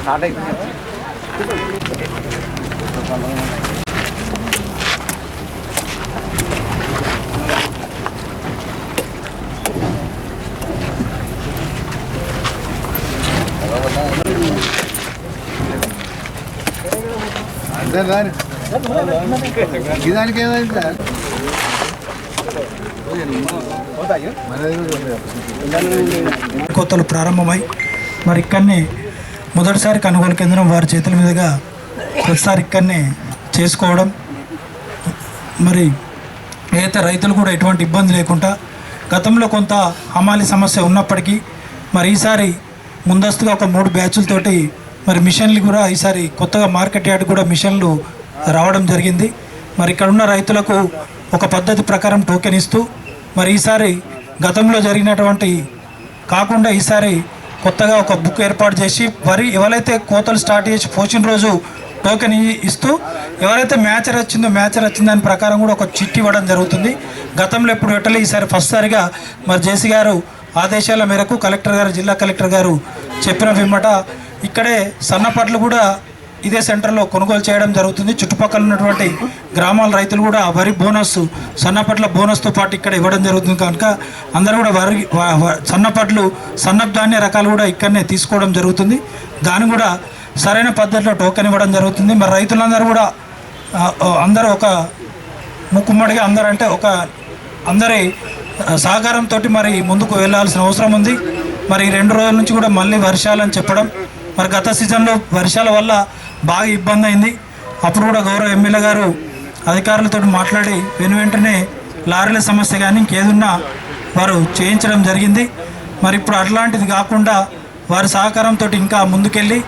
Start అయిపోయింది. ఇదానికి ఏమైంది కోతలు ప్రారంభమై మరి ఇక్కడనే మొదటిసారి కొనుగోలు కేంద్రం వారి చేతుల మీదుగా ప్రతిసారి ఇక్కడనే చేసుకోవడం, మరి మిగతా రైతులు కూడా ఎటువంటి ఇబ్బంది లేకుండా గతంలో కొంత హమాలి సమస్య ఉన్నప్పటికీ మరి ఈసారి ముందస్తుగా ఒక 3 బ్యాచులతోటి మరి మిషన్లు కూడా ఈసారి కొత్తగా మార్కెట్ యార్డ్ కూడా మిషన్లు రావడం జరిగింది. మరి ఇక్కడ ఉన్న రైతులకు ఒక పద్ధతి ప్రకారం టోకెన్ ఇస్తూ మరి ఈసారి గతంలో జరిగినటువంటి కాకుండా ఈసారి కొత్తగా ఒక బుక్ ఏర్పాటు చేసి వరి ఎవరైతే కోతలు స్టార్ట్ చేసి పోసిన రోజు టోకెన్ ఇస్తూ ఎవరైతే మ్యాచర్ వచ్చిందో దాని ప్రకారం కూడా ఒక చిట్టి ఇవ్వడం జరుగుతుంది. గతంలో ఎప్పుడు పెట్టలే, ఈసారి ఫస్ట్ సారిగా మరి జేసీ గారు ఆదేశాల మేరకు కలెక్టర్ గారు, జిల్లా కలెక్టర్ గారు చెప్పిన పిమ్మట ఇక్కడే సన్నపట్లు కూడా ఇదే సెంటర్లో కొనుగోలు చేయడం జరుగుతుంది. చుట్టుపక్కల ఉన్నటువంటి గ్రామాల రైతులు కూడా వరి బోనస్, సన్నపట్ల బోనస్తో పాటు ఇక్కడ ఇవ్వడం జరుగుతుంది కనుక అందరూ కూడా సన్నపట్లు, సన్నపు ధాన్య రకాలు కూడా ఇక్కడనే తీసుకోవడం జరుగుతుంది. దాన్ని కూడా సరైన పద్ధతిలో టోకెన్ ఇవ్వడం జరుగుతుంది. మరి రైతులందరూ కూడా అందరూ ఒక ముక్కుమ్మడిగా అందరి సహకారంతో మరి ముందుకు వెళ్ళాల్సిన అవసరం ఉంది. మరి 2 రోజుల నుంచి కూడా మళ్ళీ వర్షాలని చెప్పడం, మరి గత సీజన్లో వర్షాల వల్ల బాగా ఇబ్బంది అయింది. అప్పుడు కూడా గౌరవ ఎమ్మెల్యే గారు అధికారులతో మాట్లాడి వెంటనే లారీల సమస్య కానీ ఇంకేదున్నా వారు చేయించడం జరిగింది. మరి ఇప్పుడు అట్లాంటిది కాకుండా వారి సహకారంతో ఇంకా ముందుకెళ్ళి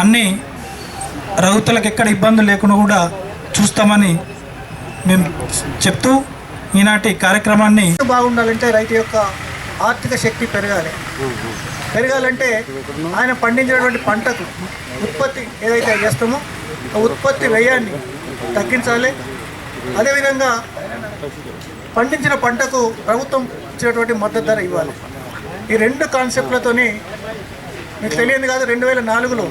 అన్ని రైతులకు ఎక్కడ ఇబ్బందులు లేకుండా కూడా చూస్తామని మేము చెప్తూ ఈనాటి కార్యక్రమాన్ని బాగుండాలంటే రైతు యొక్క ఆర్థిక శక్తి పెరగాలంటే ఆయన పండించినటువంటి పంటకు ఉత్పత్తి ఏదైతే చేస్తామో ఆ ఉత్పత్తి వ్యయాన్ని తగ్గించాలి. అదేవిధంగా పండించిన పంటకు ప్రభుత్వం ఇచ్చినటువంటి మద్దతు ధర ఇవ్వాలి. ఈ 2 కాన్సెప్ట్లతోని మీకు తెలియదు కాదు, 2004లో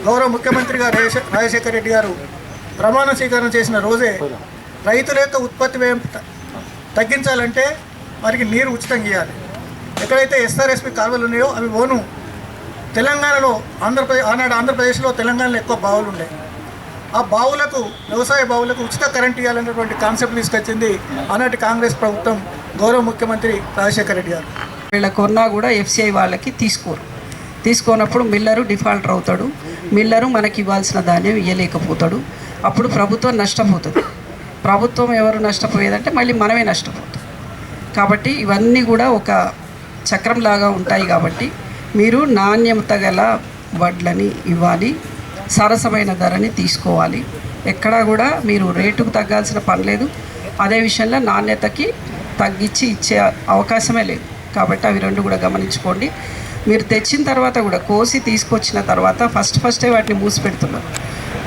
గౌరవ ముఖ్యమంత్రి గారు రాజశేఖర రెడ్డి గారు ప్రమాణ స్వీకారం చేసిన రోజే రైతుల యొక్క ఉత్పత్తి వ్యయం తగ్గించాలంటే వారికి నీరు ఉచితంగా ఇవ్వాలి. ఎక్కడైతే ఎస్ఆర్ఎస్పి కాలువలు ఉన్నాయో అవి ఓను తెలంగాణలో ఆనాడు ఆంధ్రప్రదేశ్లో తెలంగాణలో ఎక్కువ బావులు ఉన్నాయి. ఆ బావులకు, వ్యవసాయ బావులకు ఉచిత కరెంట్ ఇవ్వాలనేటువంటి కాన్సెప్ట్ తీసుకొచ్చింది ఆనాటి కాంగ్రెస్ ప్రభుత్వం, గౌరవ ముఖ్యమంత్రి రాజశేఖర రెడ్డి గారు. వీళ్ళ కొన్నా కూడా ఎఫ్సిఐ వాళ్ళకి తీసుకోనప్పుడు మిల్లరు డిఫాల్టర్ అవుతాడు. మిల్లరు మనకి ఇవ్వాల్సిన ధాన్యం ఇవ్వలేకపోతాడు. అప్పుడు ప్రభుత్వం నష్టపోతుంది. ప్రభుత్వం ఎవరు నష్టపోయేదంటే మళ్ళీ మనమే నష్టపోతాం. కాబట్టి ఇవన్నీ కూడా ఒక చక్రంలాగా ఉంటాయి. కాబట్టి మీరు నాణ్యత గల వడ్లని ఇవ్వాలి, సరసమైన ధరని తీసుకోవాలి. ఎక్కడా కూడా మీరు రేటుకు తగ్గాల్సిన పని లేదు. అదే విషయంలో నాణ్యతకి తగ్గించి ఇచ్చే అవకాశమే లేదు. కాబట్టి అవి 2 కూడా గమనించుకోండి. మీరు తెచ్చిన తర్వాత కూడా కోసి తీసుకొచ్చిన తర్వాత ఫస్టే వాటిని మూసి పెడుతున్నారు.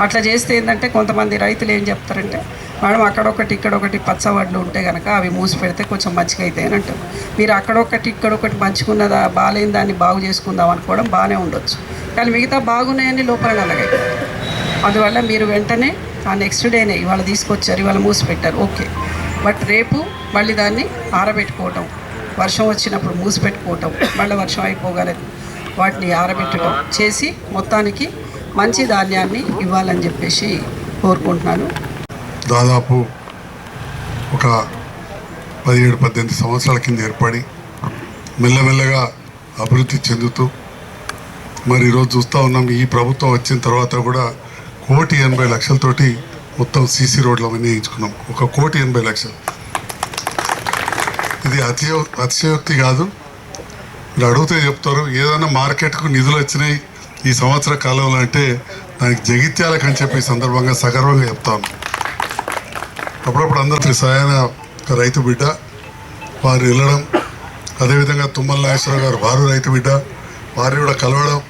అట్లా చేస్తే ఏంటంటే కొంతమంది రైతులు ఏం చెప్తారంటే, మేడం అక్కడొకటి ఇక్కడొకటి పచ్చవడ్లు ఉంటే కనుక అవి మూసి పెడితే కొంచెం మంచిగా అవుతాయి అని అంటారు. మీరు అక్కడొకటి ఇక్కడొకటి మంచిగున్నదా, బాగాలేని దాన్ని బాగు చేసుకుందాం అనుకోవడం బాగానే ఉండొచ్చు. కానీ మిగతా బాగున్నాయని లోపల నల్లగైతే అందువల్ల మీరు వెంటనే ఆ నెక్స్ట్ డేనే ఇవాళ తీసుకొచ్చారు, ఇవాళ మూసి పెట్టారు, ఓకే. బట్ రేపు మళ్ళీ దాన్ని ఆరబెట్టుకోవటం, వర్షం వచ్చినప్పుడు మూసి పెట్టుకోవటం, మళ్ళీ వర్షం అయిపోగానే వాటిని ఆరబెట్టడం చేసి మొత్తానికి మంచి ధాన్యాన్ని ఇవ్వాలని చెప్పేసి కోరుకుంటున్నాను. దాదాపు ఒక 17-18 సంవత్సరాల కింద ఏర్పడి మెల్లమెల్లగా అభివృద్ధి చెందుతూ మరి ఈరోజు చూస్తూ ఉన్నాం. ఈ ప్రభుత్వం వచ్చిన తర్వాత కూడా 1,80,00,000తోటి మొత్తం సీసీ రోడ్లు అవన్నీ వేయించుకున్నాం. 1,80,00,000. ఇది అతిశయోక్తి కాదు. మీరు అడిగితే చెప్తారు ఏదైనా మార్కెట్కు నిధులు వచ్చినాయి ఈ సంవత్సర కాలంలో అంటే దానికి జగిత్యాలకు అని చెప్పి సందర్భంగా సగర్వంగా చెప్తాను. అప్పుడప్పుడు అందరూ సహాయన రైతు బిడ్డ వారు వెళ్ళడం, అదేవిధంగా తుమ్మల నాగేశ్వరరావు గారు వారు రైతు బిడ్డ వారు కూడా కలవడం,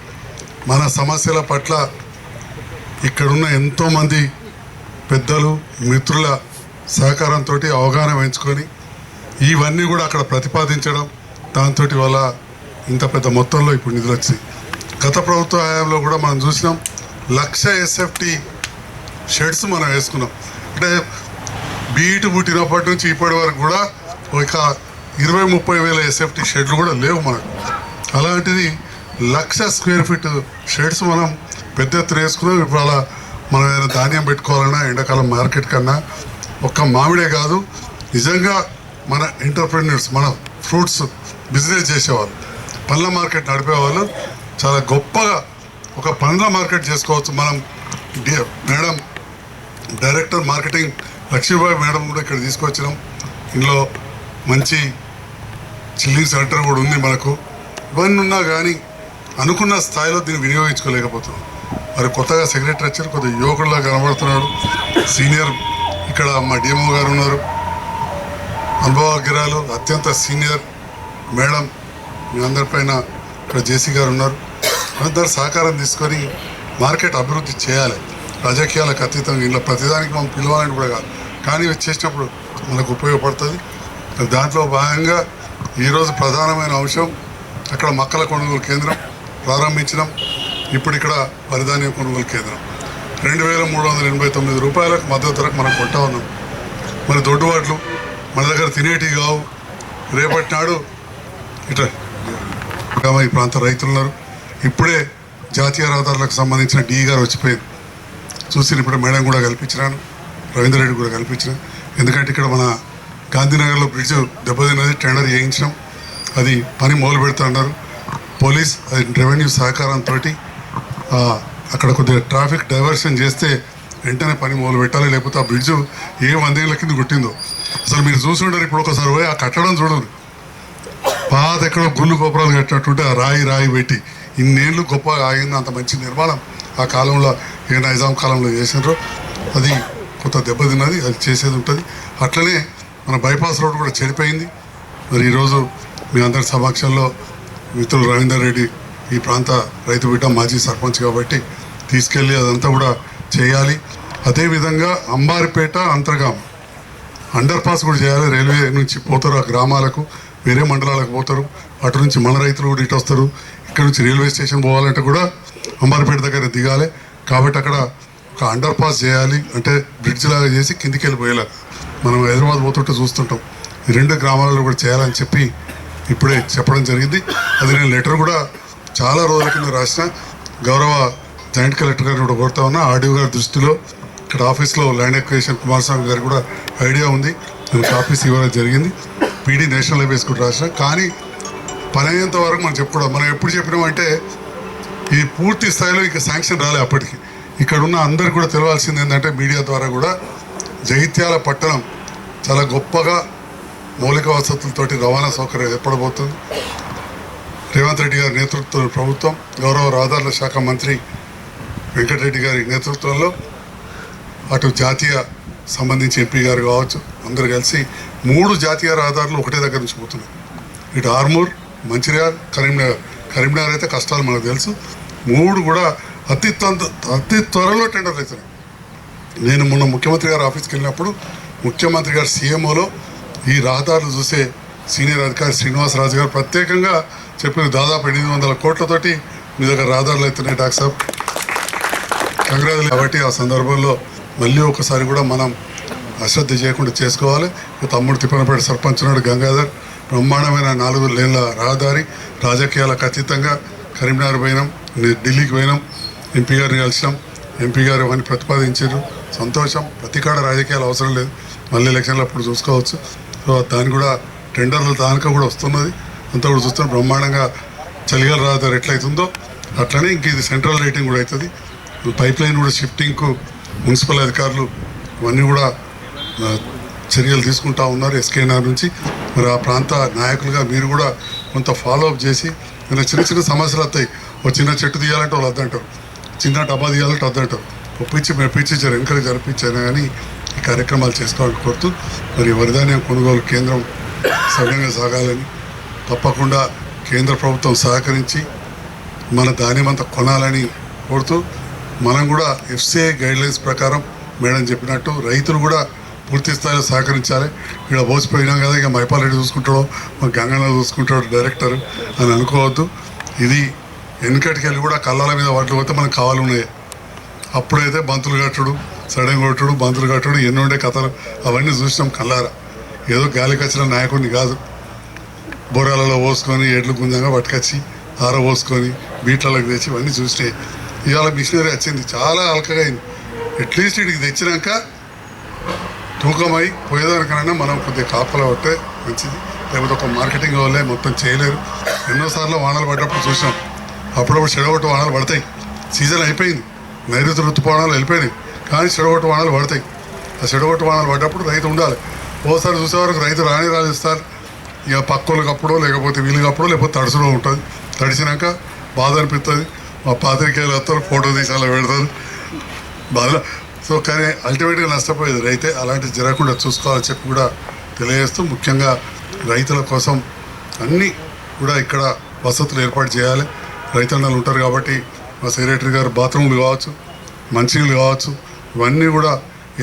మన సమస్యల పట్ల ఇక్కడున్న ఎంతోమంది పెద్దలు మిత్రుల సహకారంతో అవగాహన పెంచుకొని ఇవన్నీ కూడా అక్కడ ప్రతిపాదించడం, దాంతో వల్ల ఇంత పెద్ద మొత్తంలో ఇప్పుడు నిధులు వచ్చినాయి. గత ప్రభుత్వ హయాంలో కూడా మనం చూసినాం 1,00,000 ఎస్ఎఫ్టీ షెడ్స్ మనం వేసుకున్నాం. అంటే బీఈటీ పుట్టినప్పటి నుంచి ఇప్పటి వరకు కూడా ఒక 20-30 వేల ఎస్ఎఫ్టీ షెడ్లు కూడా లేవు మనకు. అలాంటిది 1,00,000 స్క్వేర్ ఫీట్ షెడ్స్ మనం పెద్ద ఎత్తున వేసుకున్నాం. ఇప్పుడు అలా మనం ఏదైనా ధాన్యం పెట్టుకోవాలన్నా ఎండాకాలం మార్కెట్ కన్నా ఒక్క మామిడే కాదు, నిజంగా మన ఎంటర్ప్రెన్యూర్స్, మన ఫ్రూట్స్ బిజినెస్ చేసేవాళ్ళు, పండ్ల మార్కెట్ నడిపేవాళ్ళు చాలా గొప్పగా ఒక పండ్ల మార్కెట్ చేసుకోవచ్చు. మనం madam director marketing Lakshmibai madam కూడా ఇక్కడ తీసుకొచ్చినాం. ఇందులో మంచి చిల్లింగ్ సెంటర్ కూడా ఉంది మనకు. ఇవన్నీ ఉన్నా కానీ అనుకున్న స్థాయిలో దీన్ని వినియోగించుకోలేకపోతున్నాం. మరి కొత్తగా సెక్రటరీ వచ్చారు, కొద్దిగా యువకుడిలా కనబడుతున్నాడు. సీనియర్ ఇక్కడ మా డిఎంఓ గారు ఉన్నారు, అనుభవజ్ఞరాలు అత్యంత సీనియర్ మేడం మీ అందరిపైన ఇక్కడ జేసీ గారు ఉన్నారు. అందరు సహకారం తీసుకొని మార్కెట్ అభివృద్ధి చేయాలి. రాజకీయాలకు అతీతంగా ఇలా ప్రతిదానికి మనం పిలవాలని కూడా కాదు, కానీ చేసినప్పుడు మనకు ఉపయోగపడుతుంది. దాంట్లో భాగంగా ఈరోజు ప్రధానమైన అంశం అక్కడ మొక్కల కొనుగోలు కేంద్రం ప్రారంభించడం. ఇప్పుడు ఇక్కడ వరిధాన్యం కొనుగోలు కేంద్రం 2,389 రూపాయలకు మద్దతు ధరకు మనం కొంటా ఉన్నాం. మరి దొడ్డుబాట్లు మన దగ్గర తినేటివి కావు. రేపటి నాడు ఇట్లా ఈ ప్రాంత రైతులు ఉన్నారు. ఇప్పుడే జాతీయ రహదారులకు సంబంధించిన డిఈ గారు వచ్చిపోయింది, చూసి ఇప్పుడు మేడం కూడా కల్పించినాను, రవీందర్ రెడ్డి కూడా కల్పించినాను. ఎందుకంటే ఇక్కడ మన గాంధీనగర్లో బ్రిడ్జ్ దెబ్బతిన్నది, టెండర్ చేయించినాం, అది పని మొదలు పెడుతున్నారు. పోలీస్ అది రెవెన్యూ సహకారంతో అక్కడ కొద్దిగా ట్రాఫిక్ డైవర్షన్ చేస్తే వెంటనే పని మొదలు పెట్టాలి. లేకపోతే ఆ బ్రిడ్జ్ ఏ 100 ఏళ్ళ కింద కొట్టిందో అసలు మీరు చూసి ఉంటారు. ఇప్పుడు ఒకసారి పోయి ఆ కట్టడం చూడరు, పాత ఎక్కడో గుళ్ళు గోపురాలు కట్టినట్టుంటే ఆ రాయి పెట్టి ఇన్నేళ్ళు గొప్పగా ఆగింది. అంత మంచి నిర్మాణం ఆ కాలంలో ఏ నైజాం కాలంలో చేసినారో అది కొత్త దెబ్బతిన్నది, అది చేసేది ఉంటుంది. అట్లనే మన బైపాస్ రోడ్ కూడా చెడిపోయింది. మరి ఈరోజు మీ అందరి సమక్షంలో మిత్రులు రవీందర్ రెడ్డి ఈ ప్రాంత రైతు బిడ్డ మాజీ సర్పంచ్ కాబట్టి తీసుకెళ్ళి అదంతా కూడా చేయాలి. అదేవిధంగా అంబారిపేట అంతర్గాం అండర్ పాస్ కూడా చేయాలి. రైల్వే నుంచి పోతారు ఆ గ్రామాలకు, వేరే మండలాలకు పోతారు, అటు నుంచి మన రైతులు కూడా ఇటు వస్తారు. ఇక్కడ నుంచి రైల్వే స్టేషన్ పోవాలంటే కూడా అంబారిపేట దగ్గర దిగాలి. కాబట్టి అక్కడ ఒక అండర్ పాస్ చేయాలి, అంటే బ్రిడ్జ్ లాగా చేసి కిందికి వెళ్ళిపోయేలా. మనం హైదరాబాద్ పోతుంటే చూస్తుంటాం. ఈ 2 గ్రామాలలో కూడా చేయాలని చెప్పి ఇప్పుడే చెప్పడం జరిగింది. అది నేను లెటర్ కూడా చాలా రోజుల కింద రాసిన, గౌరవ జాయింట్ కలెక్టర్ గారిని కూడా కోరుతా ఉన్నా. ఆర్డీఓ గారి దృష్టిలో ఇక్కడ ఆఫీస్లో ల్యాండ్ ఎక్విజిషన్ కుమారస్వామి గారికి కూడా ఐడియా ఉంది, నేను ఆఫీస్ ఇవ్వడం జరిగింది. పీడీ నేషనల్ హైవేస్ కూడా రాసిన, కానీ పని అయ్యేంత వరకు మనం చెప్పుకోవడం. మనం ఎప్పుడు చెప్పినామంటే ఈ పూర్తి స్థాయిలో ఇక శాంక్షన్ రాలే. అప్పటికి ఇక్కడ ఉన్న అందరికి కూడా తెలియాల్సింది ఏంటంటే మీడియా ద్వారా కూడా జగిత్యాల పట్టణం చాలా గొప్పగా మౌలిక వసతులతోటి రవాణా సౌకర్యం ఏర్పడబోతుంది. రేవంత్ రెడ్డి గారి నేతృత్వంలో ప్రభుత్వం, గౌరవ రహదారుల శాఖ మంత్రి వెంకటరెడ్డి గారి నేతృత్వంలో అటు జాతీయ సంబంధించి ఎంపీ గారు కావచ్చు, అందరు కలిసి 3 జాతీయ రహదారులు ఒకటే దగ్గర నుంచి పోతున్నాయి. ఇటు ఆర్మూర్, మంచిర్యాల, కరీంనగర్ అయితే కష్టాలు మనకు తెలుసు. 3 కూడా అతి త్వరలో టెండర్లు అవుతున్నాయి. నేను మొన్న ముఖ్యమంత్రి గారు ఆఫీస్కి వెళ్ళినప్పుడు ముఖ్యమంత్రి గారు సీఎంఓలో ఈ రహదారులు చూసే సీనియర్ అధికారి శ్రీనివాసరాజు గారు ప్రత్యేకంగా చెప్పిన దాదాపు 800 కోట్లతోటి మీ దగ్గర రహదారులు అవుతున్నాయి డాక్టర్ సాబ్, కంగ్రాచులేషన్. కాబట్టి ఆ సందర్భంలో మళ్ళీ ఒకసారి కూడా మనం అశ్రద్ధ చేయకుండా చేసుకోవాలి. తమ్ముడు తిప్పనపేట సర్పంచ్ ఉన్నాడు గంగాధర్, బ్రహ్మాండమైన 4 లేన్ల రహదారి, రాజకీయాలకు అతీతంగా కరీంనగర్ పోయినాం, ఢిల్లీకి పోయినాం, ఎంపీ గారిని కలిసినాం, ఎంపీ గారు అవన్నీ ప్రతిపాదించారు, సంతోషం. ప్రతి కాడ రాజకీయాలు అవసరం లేదు, మళ్ళీ ఎలక్షన్లు అప్పుడు చూసుకోవచ్చు. సో దాన్ని కూడా టెండర్లు దానిక కూడా వస్తున్నది, అంతా కూడా చూస్తున్నాం. బ్రహ్మాండంగా చలిగాల రహదారి ఎట్లయితుందో అట్లనే ఇంక ఇది సెంట్రల్ రేటింగ్ కూడా అవుతుంది. పైప్ లైన్ కూడా షిఫ్టింగ్కు మున్సిపల్ అధికారులు ఇవన్నీ కూడా చర్యలు తీసుకుంటా ఉన్నారు ఎస్కేఎన్ఆర్ నుంచి. మరి ఆ ప్రాంత నాయకులుగా మీరు కూడా కొంత ఫాలోఅప్ చేసి, ఇలా చిన్న చిన్న సమస్యలు వస్తాయి. ఒక చిన్న చెట్టు తీయాలంటే వాళ్ళు వద్దంటారు, చిన్న డబ్బా తీయాలంటే వద్దంటారు. ఒప్పించి మెప్పించారు, ఎంకరేజ్ జరిపించారు. కానీ ఈ కార్యక్రమాలు చేసుకోవాలని కోరుతూ, మరి వరిధాన్యం కొనుగోలు కేంద్రం సవ్యంగా సాగాలని, తప్పకుండా కేంద్ర ప్రభుత్వం సహకరించి మన ధాన్యం అంతా కొనాలని కోరుతూ, మనం కూడా ఎఫ్సిఐ గైడ్లైన్స్ ప్రకారం మేడం చెప్పినట్టు రైతులు కూడా పూర్తి స్థాయిలో సహకరించాలి. ఇక్కడ పోసిపోయినాం కదా ఇక మైపాల్ రెడ్డి చూసుకుంటాడో మా గంగన్న చూసుకుంటాడు డైరెక్టర్ అని అనుకోవద్దు. ఇది వెనుకటికి వెళ్ళి కూడా కళ్ళాల మీద వాటికి పోతే మనకు కావాలి ఉన్నాయి. అప్పుడైతే బంతులు కట్టుడు, సడన్ కొట్టుడు, బంతులు కట్టుడు ఎన్ని ఉండే కథలు అవన్నీ చూసినాం కళ్ళారా. ఏదో గాలికి వచ్చిన నాయకుడిని కాదు. బొరాలలో పోసుకొని ఎడ్లు గుంజంగా పట్టుకొచ్చి ఆరబోసుకొని బీట్లలోకి తెచ్చి ఇవన్నీ చూసినాయి. ఇవాళ మిషనరీ వచ్చింది, చాలా అలకగా అయింది. అట్లీస్ట్ ఇక్కడికి తెచ్చినాక తూకమై పోయేదానికైనా మనం కొద్దిగా కాపలా పట్టే మంచిది. లేకపోతే ఒక మార్కెటింగ్ వాళ్ళే మొత్తం చేయలేరు. ఎన్నోసార్లు వానలు పడ్డప్పుడు చూసాం. అప్పుడప్పుడు చెడగొట్టు వానలు పడతాయి. సీజన్ అయిపోయింది, నైరుతి ఋతుపవనాలు వెళ్ళిపోయినాయి, కానీ చెడగొట్టు వానలు పడతాయి. ఆ చెడగొట్టు వానలు పడ్డప్పుడు రైతు ఉండాలి. ఓసారి చూసే వరకు రైతు రాని ఇస్తారు. ఇక పక్కోళ్ళకి అప్పుడో లేకపోతే వీళ్ళకి అప్పుడో లేకపోతే తడుసులో ఉంటుంది. తడిసినాక బాధ అనిపిస్తుంది. మా పాత్రికేయులు వస్తారు, ఫోటో తీసి అలా పెడతారు బాధ. సో కానీ అల్టిమేట్గా నష్టపోయేది రైతే. అలాంటివి జరగకుండా చూసుకోవాలని చెప్పి కూడా తెలియజేస్తూ, ముఖ్యంగా రైతుల కోసం అన్నీ కూడా ఇక్కడ వసతులు ఏర్పాటు చేయాలి. రైతన్నలు ఉంటారు కాబట్టి మా సెక్రటరీ గారు బాత్రూమ్లు కావచ్చు, మంచినీళ్ళు కావచ్చు, ఇవన్నీ కూడా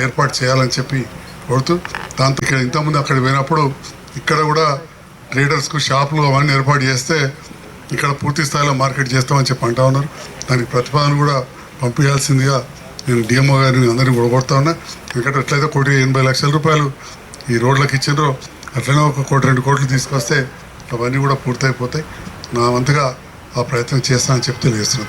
ఏర్పాటు చేయాలని చెప్పి కోరుతూ, దాంతో ఇక్కడ ఇంతకుముందు అక్కడ పోయినప్పుడు ఇక్కడ కూడా ట్రేడర్స్కు షాపులు అవన్నీ ఏర్పాటు చేస్తే ఇక్కడ పూర్తి స్థాయిలో మార్కెట్ చేస్తామని చెప్పి అంటా ఉన్నారు. దానికి ప్రతిపాదన కూడా పంపించాల్సిందిగా నేను డిఎంఓ గారిని అందరినీ కూడా కోరుతా ఉన్నా. ఎందుకంటే ఎట్లయితే 1,80,00,000 రూపాయలు ఈ రోడ్లకు ఇచ్చిండ్రో అట్లనే 1 కోటి 2 కోట్లు తీసుకొస్తే అవన్నీ కూడా పూర్తయిపోతాయి. నా వంతుగా ఆ ప్రయత్నం చేస్తానని చెప్పి తెలియజేస్తున్నాను.